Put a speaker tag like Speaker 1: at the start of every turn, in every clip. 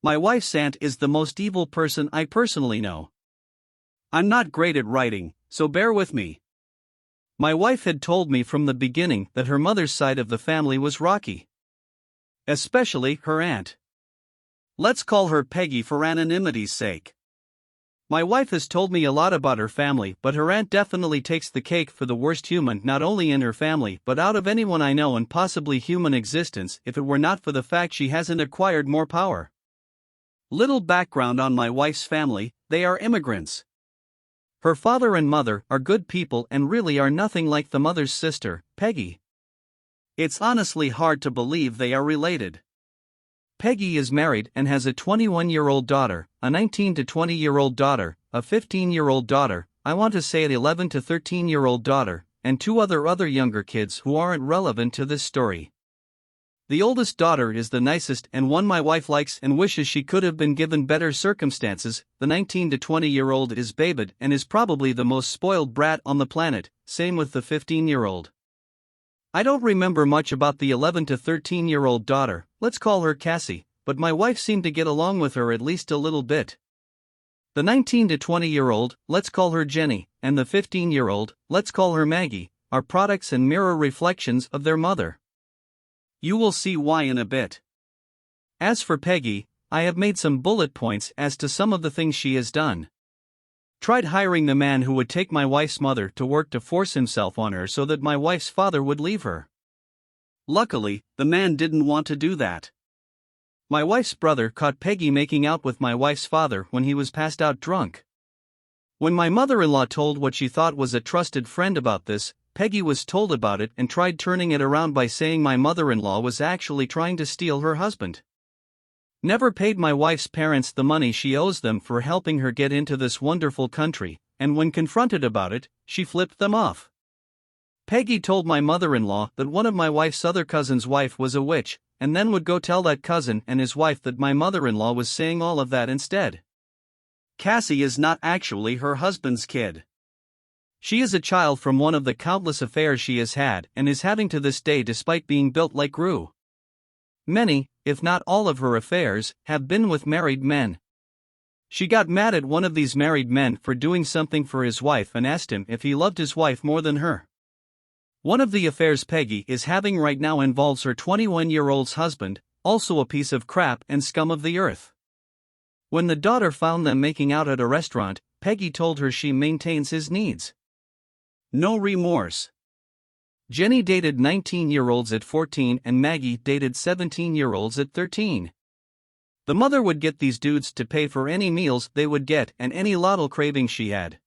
Speaker 1: My wife's aunt is the most evil person I personally know. I'm not great at writing, so bear with me. My wife had told me from the beginning that her mother's side of the family was rocky. Especially her aunt. Let's call her Peggy for anonymity's sake. My wife has told me a lot about her family, but her aunt definitely takes the cake for the worst human not only in her family but out of anyone I know and possibly human existence if it were not for the fact she hasn't acquired more power. Little background on my wife's family: they are immigrants. Her father and mother are good people and really are nothing like the mother's sister, Peggy. It's honestly hard to believe they are related. Peggy is married and has a 21-year-old daughter, a 19 to 20-year-old daughter, a 15-year-old daughter, I want to say an 11 to 13-year-old daughter, and two other younger kids who aren't relevant to this story. The oldest daughter is the nicest and one my wife likes and wishes she could have been given better circumstances. The 19 to 20-year-old is babied and is probably the most spoiled brat on the planet, same with the 15-year-old. I don't remember much about the 11 to 13-year-old daughter, let's call her Cassie, but my wife seemed to get along with her at least a little bit. The 19 to 20-year-old, let's call her Jenny, and the 15-year-old, let's call her Maggie, are products and mirror reflections of their mother. You will see why in a bit. As for Peggy, I have made some bullet points as to some of the things she has done. Tried hiring the man who would take my wife's mother to work to force himself on her so that my wife's father would leave her. Luckily, the man didn't want to do that. My wife's brother caught Peggy making out with my wife's father when he was passed out drunk. When my mother-in-law told what she thought was a trusted friend about this, Peggy was told about it and tried turning it around by saying my mother-in-law was actually trying to steal her husband. Never paid my wife's parents the money she owes them for helping her get into this wonderful country, and when confronted about it, she flipped them off. Peggy told my mother-in-law that one of my wife's other cousin's wife was a witch, and then would go tell that cousin and his wife that my mother-in-law was saying all of that instead. Cassie is not actually her husband's kid. She is a child from one of the countless affairs she has had and is having to this day despite being built like Gru. Many, if not all of her affairs, have been with married men. She got mad at one of these married men for doing something for his wife and asked him if he loved his wife more than her. One of the affairs Peggy is having right now involves her 21-year-old's husband, also a piece of crap and scum of the earth. When the daughter found them making out at a restaurant, Peggy told her she maintains his needs. No remorse. Jenny dated 19-year-olds at 14 and Maggie dated 17-year-olds at 13. The mother would get these dudes to pay for any meals they would get and any lotto cravings she had.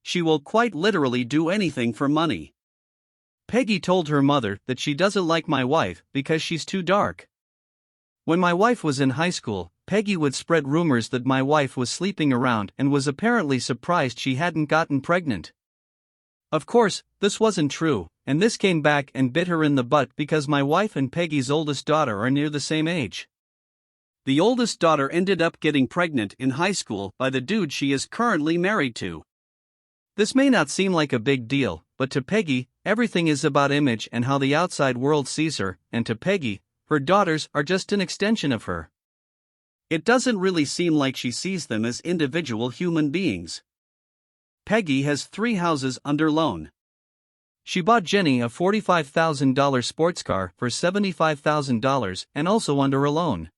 Speaker 1: She will quite literally do anything for money. Peggy told her mother that she doesn't like my wife because she's too dark. When my wife was in high school, Peggy would spread rumors that my wife was sleeping around and was apparently surprised she hadn't gotten pregnant. Of course, this wasn't true, and this came back and bit her in the butt because my wife and Peggy's oldest daughter are near the same age. The oldest daughter ended up getting pregnant in high school by the dude she is currently married to. This may not seem like a big deal, but to Peggy, everything is about image and how the outside world sees her, and to Peggy, her daughters are just an extension of her. It doesn't really seem like she sees them as individual human beings. Peggy has 3 houses under loan. She bought Jenny a $45,000 sports car for $75,000 and also under a loan.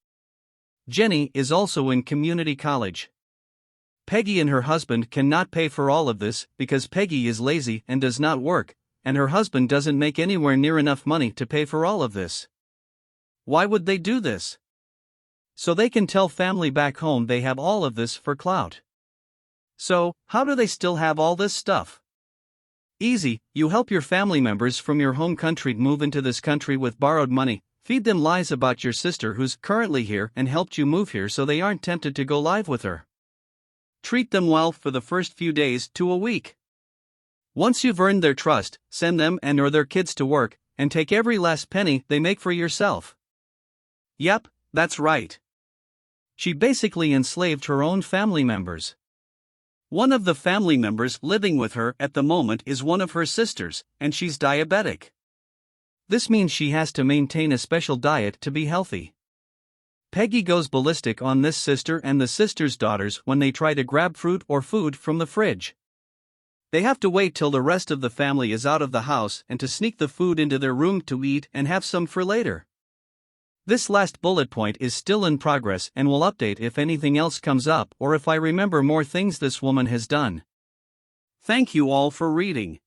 Speaker 1: Jenny is also in community college. Peggy and her husband cannot pay for all of this because Peggy is lazy and does not work, and her husband doesn't make anywhere near enough money to pay for all of this. Why would they do this? So they can tell family back home they have all of this for clout. So, how do they still have all this stuff? Easy, you help your family members from your home country move into this country with borrowed money, feed them lies about your sister who's currently here and helped you move here so they aren't tempted to go live with her. Treat them well for the first few days to a week. Once you've earned their trust, send them and or their kids to work, and take every last penny they make for yourself. Yep, that's right. She basically enslaved her own family members. One of the family members living with her at the moment is one of her sisters, and she's diabetic. This means she has to maintain a special diet to be healthy. Peggy goes ballistic on this sister and the sister's daughters when they try to grab fruit or food from the fridge. They have to wait till the rest of the family is out of the house and to sneak the food into their room to eat and have some for later. This last bullet point is still in progress and will update if anything else comes up or if I remember more things this woman has done. Thank you all for reading.